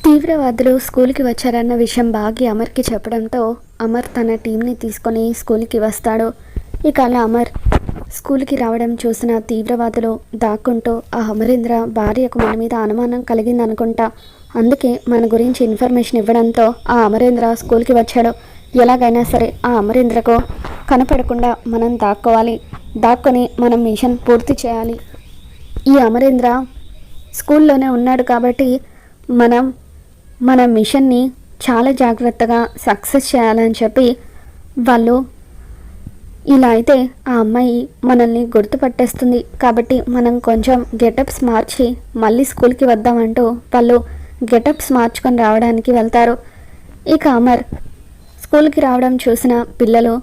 తీవ్రవాదులు స్కూల్కి వచ్చారన్న విషయం బాగి అమర్కి చెప్పడంతో అమర్ తన టీంని తీసుకొని స్కూల్కి వస్తాడు. ఇక అలా అమర్ స్కూల్కి రావడం చూసిన తీవ్రవాదులు దాక్కుంటూ ఆ అమరేంద్ర భార్యకు మన మీద అనుమానం కలిగిందనుకుంటా, అందుకే మన గురించి ఇన్ఫర్మేషన్ ఇవ్వడంతో ఆ అమరేంద్ర స్కూల్కి వచ్చాడు. ఎలాగైనా సరే ఆ అమరేంద్రకు కనపడకుండా మనం దాక్కొని మనం మిషన్ పూర్తి చేయాలి. ఈ అమరేంద్ర స్కూల్లోనే ఉన్నాడు కాబట్టి మన మిషన్ని చాలా జాగ్రత్తగా సక్సెస్ చేయాలని చెప్పి వాళ్ళు, ఇలా అయితే ఆ అమ్మాయి మనల్ని గుర్తుపట్టేస్తుంది కాబట్టి మనం కొంచెం గెటప్స్ మార్చి మళ్ళీ స్కూల్కి వద్దామంటూ వాళ్ళు గెటప్స్ మార్చుకొని రావడానికి వెళ్తారు. ఇక అమర్ స్కూల్కి రావడం చూసిన పిల్లలు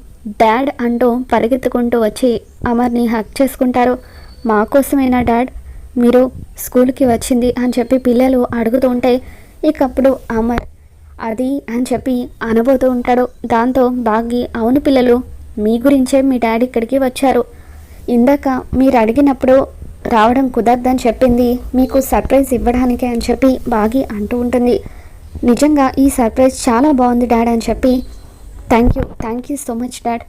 డాడ్ అంటూ పరిగెత్తుకుంటూ వచ్చి అమర్ని హక్ చేసుకుంటారు. మా కోసమేనా డాడ్ మీరు స్కూల్కి వచ్చింది అని చెప్పి పిల్లలు అడుగుతూ ఉంటే, ఇకప్పుడు అమర్ అది అని చెప్పి అనబోతూ ఉంటాడు. దాంతో బాగి, అవును పిల్లలు, మీ గురించే మీ డాడీ ఇక్కడికి వచ్చారు. ఇందాక మీరు అడిగినప్పుడు రావడం కుదరదని చెప్పింది మీకు సర్ప్రైజ్ ఇవ్వడానికే అని చెప్పి బాగి అంటూ ఉంటుంది. నిజంగా ఈ సర్ప్రైజ్ చాలా బాగుంది డాడ్ అని చెప్పి, thank you so much dad.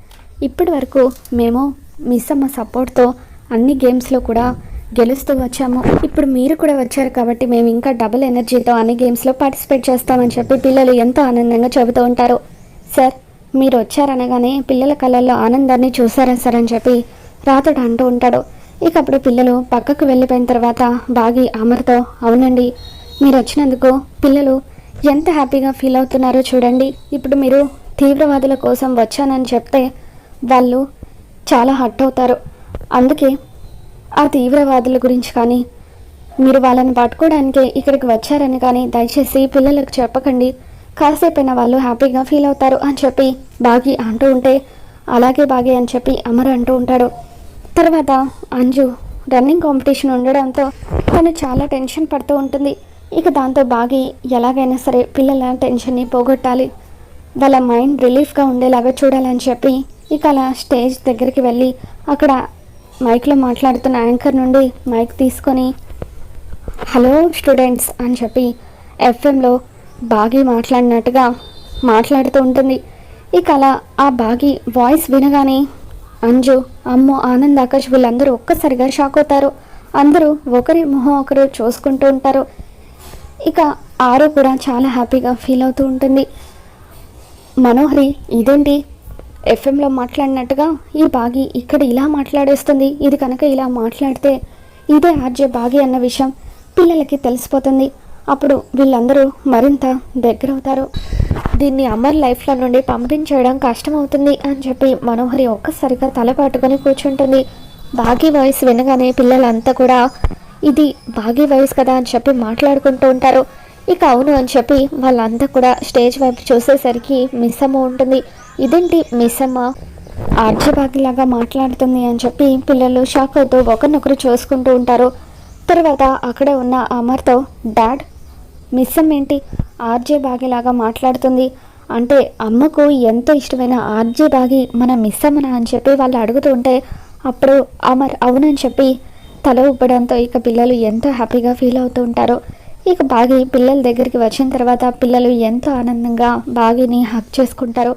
ఇప్పటి వరకు మేము మిస్ అమ్మ సపోర్ట్తో అన్ని గేమ్స్లో కూడా గెలుస్తూ వచ్చాము. ఇప్పుడు మీరు కూడా వచ్చారు కాబట్టి మేము ఇంకా డబుల్ ఎనర్జీతో అన్ని గేమ్స్లో పార్టిసిపేట్ చేస్తామని చెప్పి పిల్లలు ఎంతో ఆనందంగా చెబుతూ ఉంటారు. సార్ మీరు వచ్చారనగానే పిల్లల కళ్ళల్లో ఆనందాన్ని చూసారా సార్ అని చెప్పి రాతడు అంటూ ఉంటాడు. ఇక అప్పుడు పిల్లలు పక్కకు వెళ్ళిపోయిన తర్వాత బాగి అమర్తో, అవునండి మీరు వచ్చినందుకు పిల్లలు ఎంత హ్యాపీగా ఫీల్ అవుతున్నారో చూడండి. ఇప్పుడు మీరు తీవ్రవాదుల కోసం వచ్చానని చెప్తే వాళ్ళు చాలా హర్ట్ అవుతారు. అందుకే ఆ తీవ్రవాదుల గురించి కానీ మీరు వాళ్ళని పట్టుకోవడానికి ఇక్కడికి వచ్చారని కానీ దయచేసి పిల్లలకు చెప్పకండి, కాసేపైన వాళ్ళు హ్యాపీగా ఫీల్ అవుతారు అని చెప్పి బాగి అంటూ ఉంటే, అలాగే బాగి అని చెప్పి అమర్ అంటూ ఉంటాడు. తర్వాత అంజు రన్నింగ్ కాంపిటీషన్ ఉండడంతో తను చాలా టెన్షన్ పడుతూ ఉంటుంది. ఇక దాంతో బాగి ఎలాగైనా సరే పిల్లల టెన్షన్ని పోగొట్టాలి, వాళ్ళ మైండ్ రిలీఫ్గా ఉండేలాగా చూడాలని చెప్పి ఇక అలా స్టేజ్ దగ్గరికి వెళ్ళి అక్కడ మైక్లో మాట్లాడుతున్న యాంకర్ నుండి మైక్ తీసుకొని, హలో స్టూడెంట్స్ అని చెప్పి ఎఫ్ఎంలో బాగి మాట్లాడినట్టుగా మాట్లాడుతూ ఉంటుంది. ఇక అలా ఆ బాగి వాయిస్ వినగానే అంజు, అమ్మో, ఆనంద్, ఆకాష్ వీళ్ళందరూ ఒక్కసారిగా షాక్ అవుతారు. అందరూ ఒకరి మొహం ఒకరు చూసుకుంటూ ఉంటారు. ఇక ఆరు కూడా చాలా హ్యాపీగా ఫీల్ అవుతూ ఉంటుంది. మనోహరి, ఇదేంటి ఎఫ్ఎంలో మాట్లాడినట్టుగా ఈ బాగి ఇక్కడ ఇలా మాట్లాడేస్తుంది, ఇది కనుక ఇలా మాట్లాడితే ఇదే ఆర్జే బాగి అన్న విషయం పిల్లలకి తెలిసిపోతుంది, అప్పుడు వీళ్ళందరూ మరింత దగ్గరవుతారు, దీన్ని అమర్ లైఫ్లో నుండి పంపించేయడం కష్టమవుతుంది అని చెప్పి మనోహరి ఒక్కసారిగా తలపాటుకొని కూర్చుంటుంది. బాగి వాయిస్ వినగానే పిల్లలంతా కూడా ఇది బాగి వాయిస్ కదా అని చెప్పి మాట్లాడుకుంటూ ఉంటారు. ఇక అవును అని చెప్పి వాళ్ళంతా కూడా స్టేజ్ వైపు చూసేసరికి మిస్ అమ్మ ఉంటుంది. ఇదేంటి మిస్ అమ్మ ఆర్జే బాగిలాగా మాట్లాడుతుంది అని చెప్పి పిల్లలు షాక్ అవుతూ ఒకరినొకరు చూసుకుంటూ ఉంటారు. తర్వాత అక్కడే ఉన్న అమర్తో, డాడ్ మిస్ అమ్మ ఏంటి ఆర్జే బాగిలాగా మాట్లాడుతుంది అంటే అమ్మకు ఎంతో ఇష్టమైన ఆర్జే బాగి మన మిస్ అమ్మనా అని చెప్పి వాళ్ళు అడుగుతూ ఉంటే, అప్పుడు అమర్ అవునని చెప్పి తల ఊపడంతో ఇక పిల్లలు ఎంతో హ్యాపీగా ఫీల్ అవుతూ ఉంటారు. ఇక బాగి పిల్లల దగ్గరికి వచ్చిన తర్వాత పిల్లలు ఎంతో ఆనందంగా బాగిని హక్ చేసుకుంటారు.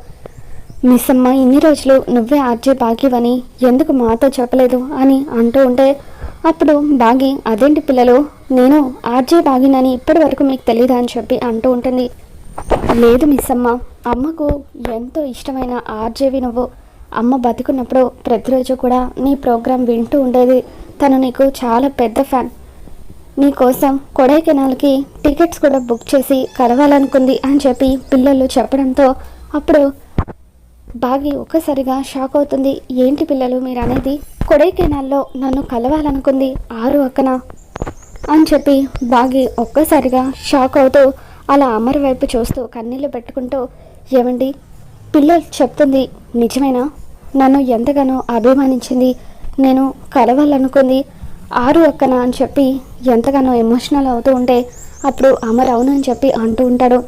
మిస్ అమ్మ, ఇన్ని రోజులు నువ్వే ఆర్జే బాగివని ఎందుకు మాతో చెప్పలేదు అని అంటూ ఉంటే, అప్పుడు బాగి, అదేంటి పిల్లలు, నేను ఆర్జే బాగినని ఇప్పటి వరకు మీకు తెలియదా అని చెప్పి అంటూ ఉంటుంది. లేదు మిస్ అమ్మ, అమ్మకు ఎంతో ఇష్టమైన ఆర్జేవి నువ్వు. అమ్మ బతుకున్నప్పుడు ప్రతిరోజు కూడా నీ ప్రోగ్రాం వింటూ ఉండేది. తను నీకు చాలా పెద్ద ఫ్యాన్. నీకోసం కొడైకెనాల్కి టికెట్స్ కూడా బుక్ చేసి కలవాలనుకుంది అని చెప్పి పిల్లలు చెప్పడంతో అప్పుడు బాగి ఒక్కసారిగా షాక్ అవుతుంది. ఏంటి పిల్లలు మీరు అనేది, కొడైకెనాల్లో నన్ను కలవాలనుకుంది ఆరు అక్కన అని చెప్పి బాగి ఒక్కసారిగా షాక్ అవుతూ అలా అమర్ వైపు చూస్తూ కన్నీళ్ళు పెట్టుకుంటూ, ఏమండి పిల్లలు చెప్తుంది నిజమేనా, నన్ను ఎంతగానో అభిమానించింది, నేను కలవాలనుకుంది ఆరు అక్కన అని చెప్పి ఎంతగానో ఎమోషనల్ అవుతూ ఉంటే, అప్పుడు అమర్ అవునని చెప్పి అంటూ ఉంటాడు.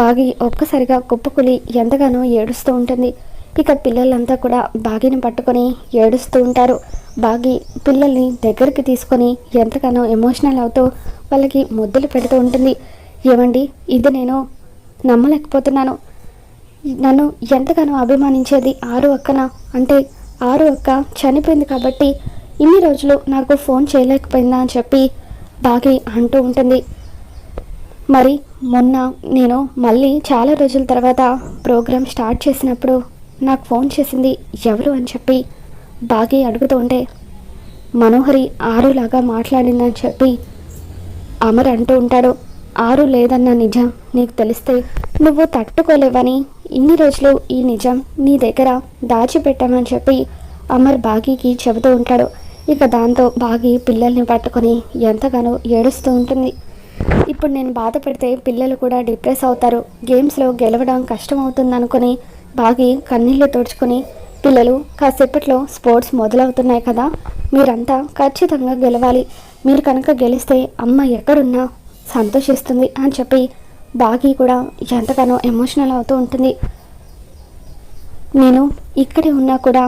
బాగి ఒక్కసారిగా కుప్పకులి ఎంతగానో ఏడుస్తూ ఉంటుంది. ఇక పిల్లలంతా కూడా బాగిని పట్టుకొని ఏడుస్తూ ఉంటారు. బాగి పిల్లల్ని దగ్గరికి తీసుకొని ఎంతగానో ఎమోషనల్ అవుతూ వాళ్ళకి ముద్దులు పెడుతూ ఉంటుంది. ఏమండి, ఇది నేను నమ్మలేకపోతున్నాను. నన్ను ఎంతగానో అభిమానించేది ఆరు అక్కన. అంటే ఆరు అక్క చనిపోయింది కాబట్టి ఇన్ని రోజులు నాకు ఫోన్ చేయలేకపోయిందా అని చెప్పి బాగి అంటూ ఉంటుంది. మరి మొన్న నేను మళ్ళీ చాలా రోజుల తర్వాత ప్రోగ్రామ్ స్టార్ట్ చేసినప్పుడు నాకు ఫోన్ చేసింది ఎవరు అని చెప్పి బాగి అడుగుతూ ఉంటే మనోహరి ఆరులాగా మాట్లాడిందని చెప్పి అమర్ అంటూ ఉంటాడు. ఆరు లేదన్న నిజం నీకు తెలిస్తే నువ్వు తట్టుకోలేవని ఇన్ని రోజులు ఈ నిజం నీ దగ్గర దాచిపెట్టామని చెప్పి అమర్ బాగీకి చెబుతూ ఉంటాడు. ఇక దాంతో బాగి పిల్లల్ని పట్టుకొని ఎంతగానో ఏడుస్తూ ఉంటుంది. ఇప్పుడు నేను బాధపడితే పిల్లలు కూడా డిప్రెస్ అవుతారు, గేమ్స్లో గెలవడం కష్టం అవుతుంది అనుకుని బాగి కన్నీళ్ళు తుడుచుకొని, పిల్లలు కాసేపట్లో స్పోర్ట్స్ మొదలవుతున్నాయి కదా, మీరంతా ఖచ్చితంగా గెలవాలి, మీరు కనుక గెలిస్తే అమ్మ ఎక్కడున్నా సంతోషిస్తుంది అని చెప్పి బాగి కూడా ఎంతగానో ఎమోషనల్ అవుతూ ఉంటుంది. నేను ఇక్కడే ఉన్నా కూడా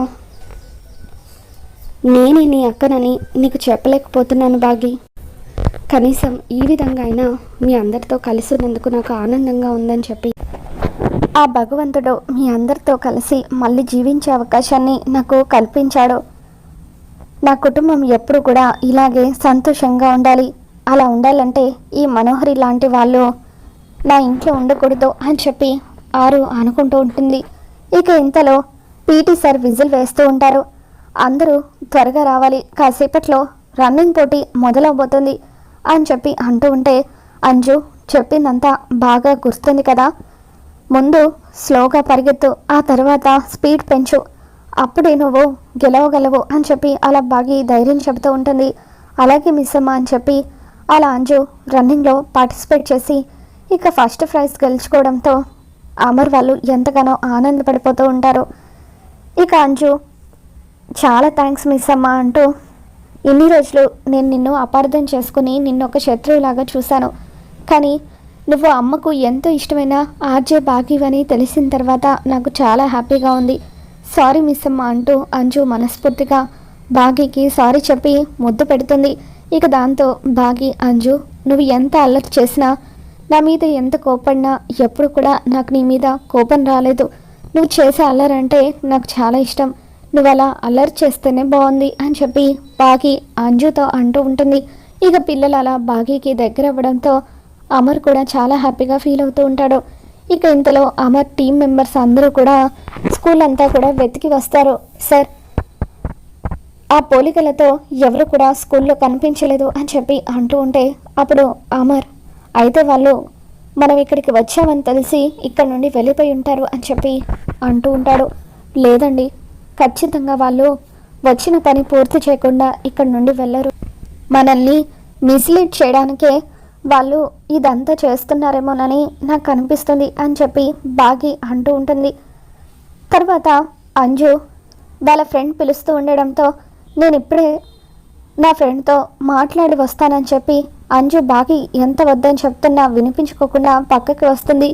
నేనే నీ అక్కనని నీకు చెప్పలేకపోతున్నాను బాగి. కనీసం ఈ విధంగా అయినా మీ అందరితో కలిసి ఉన్నందుకు నాకు ఆనందంగా ఉందని చెప్పి ఆ భగవంతుడు మీ అందరితో కలిసి మళ్ళీ జీవించే అవకాశాన్ని నాకు కల్పించాడు. నా కుటుంబం ఎప్పుడు కూడా ఇలాగే సంతోషంగా ఉండాలి, అలా ఉండాలంటే ఈ మనోహరి లాంటి వాళ్ళు నా ఇంట్లో ఉండకూడదు అని చెప్పి ఆరు అనుకుంటూ ఉంటుంది. ఇక ఇంతలో పీటీ సార్ విజిల్ వేస్తూ ఉంటారు. అందరూ త్వరగా రావాలి, కాసేపట్లో రన్నింగ్ పోటీ మొదలవబోతుంది అని చెప్పి అంటూ ఉంటే అంజు చెప్పిందంతా బాగా గుర్తుంది కదా, ముందు స్లోగా పరిగెత్తు, ఆ తర్వాత స్పీడ్ పెంచు, అప్పుడే నువ్వు గెలవగలవు అని చెప్పి అలా బాగా ధైర్యం చెబుతూ ఉంటుంది. అలాగే మిస్ అమ్మ అని చెప్పి అలా అంజు రన్నింగ్లో పార్టిసిపేట్ చేసి ఇక ఫస్ట్ ప్రైజ్ గెలుచుకోవడంతో అమర్ వాళ్ళు ఎంతగానో ఆనందపడిపోతూ ఉంటారు. ఇక అంజు చాలా థ్యాంక్స్ మిస్ అమ్మ అంటూ, ఇన్ని రోజులు నేను నిన్ను అపార్థం చేసుకుని నిన్ను ఒక శత్రువులాగా చూశాను, కానీ నువ్వు అమ్మకు ఎంతో ఇష్టమైన ఆర్జే బాగీవని తెలిసిన తర్వాత నాకు చాలా హ్యాపీగా ఉంది, సారీ మిస్ అమ్మ అంటూ అంజు మనస్ఫూర్తిగా బాగీకి సారీ చెప్పి ముద్దు పెడుతుంది. ఇక దాంతో బాగి, అంజు నువ్వు ఎంత అల్లరి చేసినా, నా మీద ఎంత కోపడినా ఎప్పుడు కూడా నాకు నీ మీద కోపం రాలేదు, నువ్వు చేసే అల్లరంటే నాకు చాలా ఇష్టం, నువ్వు అలా అల్లరి చేస్తేనే బాగుంది అని చెప్పి బాగి అంజుతో అంటూ ఉంటుంది. ఇక పిల్లలు అలా బాగీకి దగ్గర అవ్వడంతో అమర్ కూడా చాలా హ్యాపీగా ఫీల్ అవుతూ ఉంటాడు. ఇక ఇంతలో అమర్ టీం మెంబర్స్ అందరూ కూడా స్కూల్ అంతా కూడా వెతికి వస్తారు. సార్, ఆ పోలికలతో ఎవరు కూడా స్కూల్లో కనిపించలేదు అని చెప్పి అంటూ ఉంటే అప్పుడు అమర్, అయితే వాళ్ళు మనం ఇక్కడికి వచ్చామని తెలిసి ఇక్కడ నుండి వెళ్ళిపోయి ఉంటారు అని చెప్పి అంటూ ఉంటాడు. లేదండి, ఖచ్చితంగా వాళ్ళు వచ్చిన పని పూర్తి చేయకుండా ఇక్కడ నుండి వెళ్ళరు, మనల్ని మిస్లీడ్ చేయడానికే వాళ్ళు ఇదంతా చేస్తున్నారేమోనని నాకు అనిపిస్తుంది అని చెప్పి బాగి అంటూ ఉంటుంది. తర్వాత అంజు వాళ్ళ ఫ్రెండ్ పిలుస్తూ ఉండడంతో నేను ఇప్పుడే నా ఫ్రెండ్తో మాట్లాడి వస్తానని చెప్పి అంజు బాగి ఎంత వద్దని చెప్తున్నా వినిపించుకోకుండా పక్కకి వస్తుంది.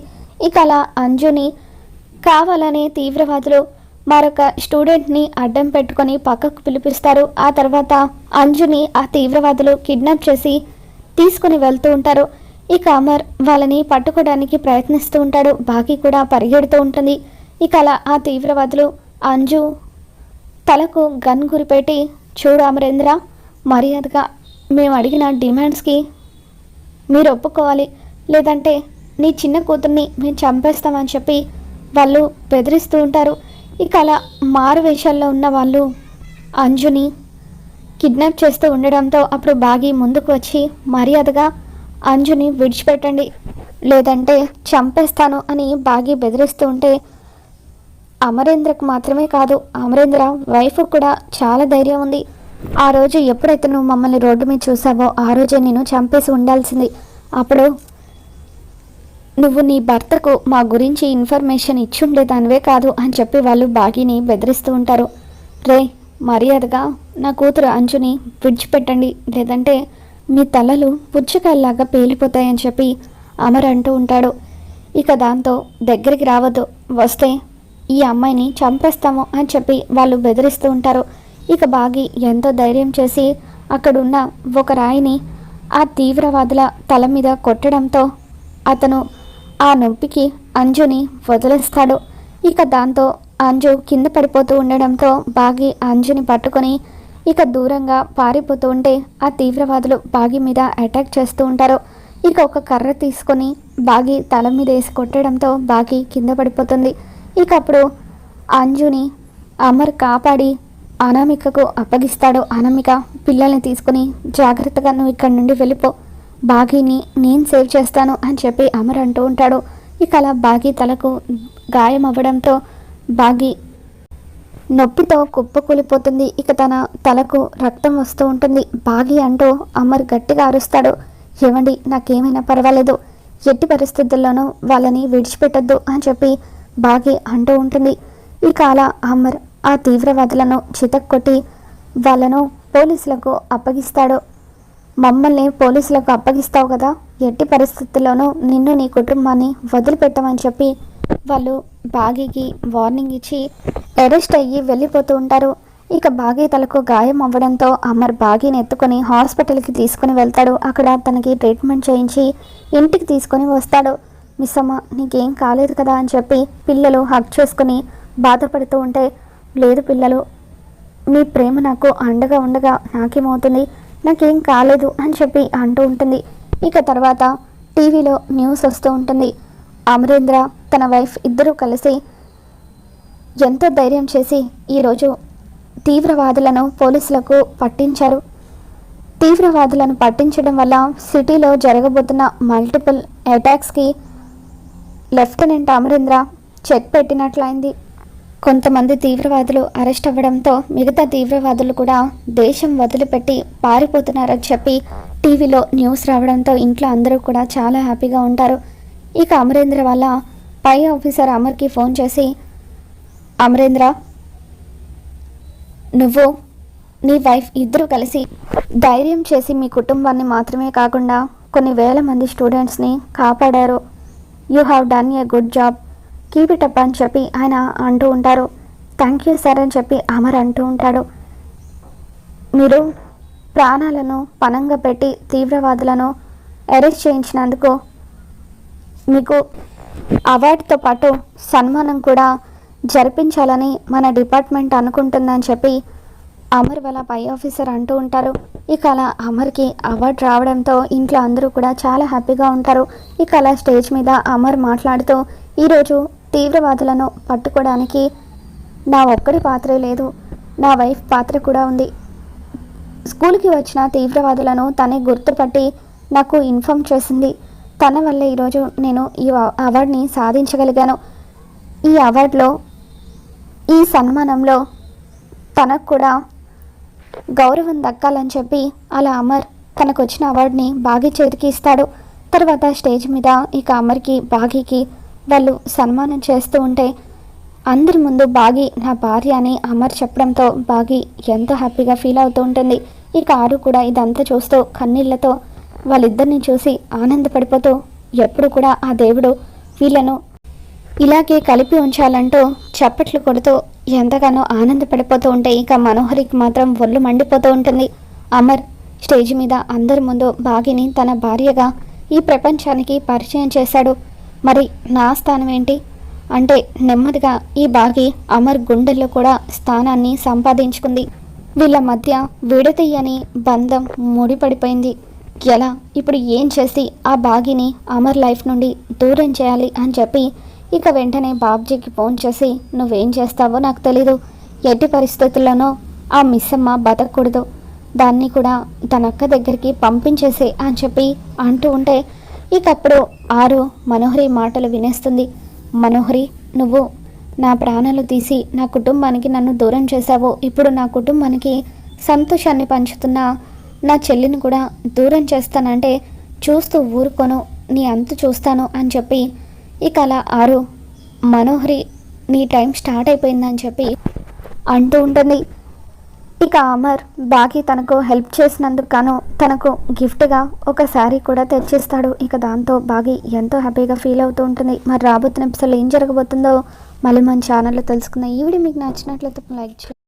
ఇక అలా అంజుని కావాలని తీవ్రవాదులు మరొక స్టూడెంట్ని అడ్డం పెట్టుకొని పక్కకు పిలిపిస్తారు. ఆ తర్వాత అంజుని ఆ తీవ్రవాదులు కిడ్నాప్ చేసి తీసుకుని వెళ్తూ ఉంటారు. ఇక అమర్ వాళ్ళని పట్టుకోవడానికి ప్రయత్నిస్తూ ఉంటాడు, బాగి కూడా పరిగెడుతూ ఉంటుంది. ఇక అలా ఆ తీవ్రవాదులు అంజు తలకు గన్ గురిపెట్టి, చూడు అమరేంద్ర, మర్యాదగా మేము అడిగిన డిమాండ్స్కి మీరు ఒప్పుకోవాలి, లేదంటే నీ చిన్న కూతుర్ని మేము చంపేస్తామని చెప్పి వాళ్ళు బెదిరిస్తూ ఉంటారు. ఇక అలా మారు వేషాల్లో ఉన్న వాళ్ళు అంజుని కిడ్నాప్ చేస్తూ ఉండడంతో అప్పుడు బాగి ముందుకు వచ్చి మర్యాదగా అంజుని విడిచిపెట్టండి లేదంటే చంపేస్తాను అని బాగి బెదిరిస్తూ ఉంటే అమరేంద్రకు మాత్రమే కాదు, అమరేంద్ర వైఫ్కు కూడా చాలా ధైర్యం ఉంది. ఆ రోజు ఎప్పుడైతే నువ్వు మమ్మల్ని రోడ్డు మీద చూసావో ఆ రోజే నేను చంపేసి ఉండాల్సింది, అప్పుడు నువ్వు నీ భర్తకు మా గురించి ఇన్ఫర్మేషన్ ఇచ్చుండేదానివే కాదు అని చెప్పి వాళ్ళు బాగిని బెదిరిస్తూ ఉంటారు. రే, మర్యాదగా నా కూతురు అంజుని విడిచిపెట్టండి లేదంటే మీ తలలు పుచ్చకాయలాగా పేలిపోతాయని చెప్పి అమర్ అంటూ ఉంటాడు. ఇక దాంతో దగ్గరికి రావద్దు, వస్తే ఈ అమ్మాయిని చంపేస్తాము అని చెప్పి వాళ్ళు బెదిరిస్తూ ఉంటారు. ఇక బాగి ఎంతో ధైర్యం చేసి అక్కడున్న ఒక రాయిని ఆ తీవ్రవాదుల తల మీద కొట్టడంతో అతను ఆ నొప్పికి అంజుని వదిలేస్తాడు. ఇక దాంతో అంజు కింద పడిపోతూ ఉండడంతో బాగి అంజుని పట్టుకొని ఇక దూరంగా పారిపోతూ ఉంటే ఆ తీవ్రవాదులు బాగి మీద అటాక్ చేస్తూ ఉంటారు. ఇక ఒక కర్ర తీసుకొని బాగి తల మీద వేసి కొట్టడంతో బాగి కింద పడిపోతుంది. ఇక అప్పుడు అంజుని అమర్ కాపాడి అనామికకు అప్పగిస్తాడు. అనామిక పిల్లల్ని తీసుకుని జాగ్రత్తగా నువ్వు ఇక్కడి నుండి వెళ్ళిపో, బాగిని నేను సేవ్ చేస్తాను అని చెప్పి అమర్ అంటూ ఉంటాడు. ఇక అలా బాగి తలకు గాయం అవ్వడంతో బాగి నొప్పితో కుప్పకూలిపోతుంది. ఇక తన తలకు రక్తం వస్తూ ఉంటుంది. బాగి అంటూ అమర్ గట్టిగా అరుస్తాడు, ఏమండి నాకేమైనా పర్వాలేదు, ఎట్టి పరిస్థితుల్లోనూ వాళ్ళని విడిచిపెట్టద్దు అని చెప్పి బాగి అంటూ ఉంటుంది. ఇక అలా అమర్ ఆ తీవ్రవాదులను చితక్కొట్టి వాళ్ళను పోలీసులకు అప్పగిస్తాడు. మమ్మల్ని పోలీసులకు అప్పగిస్తావు కదా, ఎట్టి పరిస్థితుల్లోనూ నిన్ను నీ కుటుంబాన్ని వదిలిపెట్టమని చెప్పి వాళ్ళు బాగీకి వార్నింగ్ ఇచ్చి అరెస్ట్ అయ్యి వెళ్ళిపోతూ ఉంటారు. ఇక బాగీ తలకు గాయం అవ్వడంతో అమర్ బాగీని ఎత్తుకొని హాస్పిటల్కి తీసుకుని వెళ్తాడు. అక్కడ తనకి ట్రీట్మెంట్ చేయించి ఇంటికి తీసుకొని వస్తాడు. మిస్ అమ్మ నీకేం కాలేదు కదా అని చెప్పి పిల్లలు హగ్ చేసుకుని బాధపడుతూ ఉంటే, లేదు పిల్లలు, మీ ప్రేమ నాకు అండగా ఉండగా నాకేమవుతుంది, నాకేం కాలేదు అని చెప్పి అంటూ ఉంటుంది. ఇక తర్వాత టీవీలో న్యూస్ వస్తూ ఉంటుంది. అమరేంద్ర తన వైఫ్ ఇద్దరూ కలిసి ఎంతో ధైర్యం చేసి ఈరోజు తీవ్రవాదులను పోలీసులకు పట్టించారు. తీవ్రవాదులను పట్టించడం వల్ల సిటీలో జరగబోతున్న మల్టిపుల్ అటాక్స్కి లెఫ్టినెంట్ అమరేంద్ర చెక్ పెట్టినట్లయింది. కొంతమంది తీవ్రవాదులు అరెస్ట్ అవ్వడంతో మిగతా తీవ్రవాదులు కూడా దేశం వదిలిపెట్టి పారిపోతున్నారని చెప్పి టీవీలో న్యూస్ రావడంతో ఇంట్లో అందరూ కూడా చాలా హ్యాపీగా ఉంటారు. ఇక అమరేంద్ర వల్ల పై ఆఫీసర్ అమర్కి ఫోన్ చేసి, అమరేంద్ర నువ్వు నీ వైఫ్ ఇద్దరు కలిసి ధైర్యం చేసి మీ కుటుంబాన్ని మాత్రమే కాకుండా కొన్ని వేల మంది స్టూడెంట్స్ని కాపాడారు. You have done a good job, keep it up అని చెప్పి ఆయన అంటూ ఉంటారు. థ్యాంక్ యూ సార్ అని చెప్పి అమర్ అంటూ ఉంటాడు. మీరు ప్రాణాలను పణంగా పెట్టి తీవ్రవాదులను అరెస్ట్ చేయించినందుకు మీకు అవార్డుతో పాటు సన్మానం కూడా జరిపించాలని మన డిపార్ట్మెంట్ అనుకుంటుందని చెప్పి అమర్ వాళ్ళ పై ఆఫీసర్ అంటూ ఉంటారు. ఇక అలా అమర్కి అవార్డు రావడంతో ఇంట్లో అందరూ కూడా చాలా హ్యాపీగా ఉంటారు. ఇక అలా స్టేజ్ మీద అమర్ మాట్లాడుతూ, ఈరోజు తీవ్రవాదులను పట్టుకోవడానికి నా ఒక్కడి పాత్రే లేదు, నా వైఫ్ పాత్ర కూడా ఉంది. స్కూల్కి వచ్చిన తీవ్రవాదులను తనే గుర్తుపట్టి నాకు ఇన్ఫామ్ చేసింది. తన వల్ల ఈరోజు నేను ఈ అవార్డుని సాధించగలిగాను. ఈ అవార్డులో, ఈ సన్మానంలో తనకు కూడా గౌరవం దక్కాలని చెప్పి అలా అమర్ తనకు వచ్చిన అవార్డుని బాగి చేతికి ఇస్తాడు. తర్వాత స్టేజ్ మీద ఇక అమర్కి బాగీకి వాళ్ళు సన్మానం చేస్తూ ఉంటే అందరి ముందు బాగి నా భార్య అని అమర్ చెప్పడంతో బాగి ఎంతో హ్యాపీగా ఫీల్ అవుతూ ఉంటుంది. ఇక ఆరు కూడా ఇదంతా చూస్తూ కన్నీళ్లతో వాళ్ళిద్దరిని చూసి ఆనందపడిపోతూ, ఎప్పుడు కూడా ఆ దేవుడు వీళ్ళను ఇలాగే కలిపి ఉంచాలంటూ చప్పట్లు కొడుతూ ఎంతగానో ఆనందపడిపోతూ ఉంటే ఇక మనోహరికి మాత్రం ఒళ్ళు మండిపోతూ ఉంటుంది. అమర్ స్టేజ్ మీద అందరి ముందు బాగిని తన భార్యగా ఈ ప్రపంచానికి పరిచయం చేశాడు. మరి నా స్థానం ఏంటి అంటే నెమ్మదిగా ఈ బాగి అమర్ గుండెల్లో కూడా స్థానాన్ని సంపాదించుకుంది. వీళ్ళ మధ్య విడతీయని బంధం ముడిపడిపోయింది. ఎలా, ఇప్పుడు ఏం చేసి ఆ బాగిని అమర్ లైఫ్ నుండి దూరం చేయాలి అని చెప్పి ఇక వెంటనే బాబ్జీకి ఫోన్ చేసి, నువ్వేం చేస్తావో నాకు తెలీదు, ఎట్టి పరిస్థితుల్లోనూ ఆ మిస్సమ్మ బతకూడదు, దాన్ని కూడా తన అక్క దగ్గరికి పంపించేసి అని చెప్పి అంటూ ఉంటే ఇక అప్పుడు ఆరు మనోహరి మాటలు వినేస్తుంది. మనోహరి, నువ్వు నా ప్రాణాలు తీసి నా కుటుంబానికి నన్ను దూరం చేశావు, ఇప్పుడు నా కుటుంబానికి సంతోషాన్ని పంచుతున్న నా చెల్లిని కూడా దూరం చేస్తానంటే చూస్తూ ఊరుకోను, నీ అంతు చూస్తాను అని చెప్పి ఇక అలా ఆరు మనోహరి నీ టైం స్టార్ట్ అయిపోయిందని చెప్పి అంటూ ఉంటుంది. ఇక అమర్ బాగి తనకు హెల్ప్ చేసినందుకు గాను తనకు గిఫ్ట్గా ఒక శారీ కూడా తెచ్చిస్తాడు. ఇక దాంతో బాగి ఎంతో హ్యాపీగా ఫీల్ అవుతూ ఉంటుంది. మరి రాబోతున్న ఎపిసోడ్లో ఏం జరగబోతుందో మళ్ళీ మన ఛానల్లో తెలుసుకుందాం. ఈ వీడియో మీకు నచ్చినట్లయితే లైక్ చేయండి.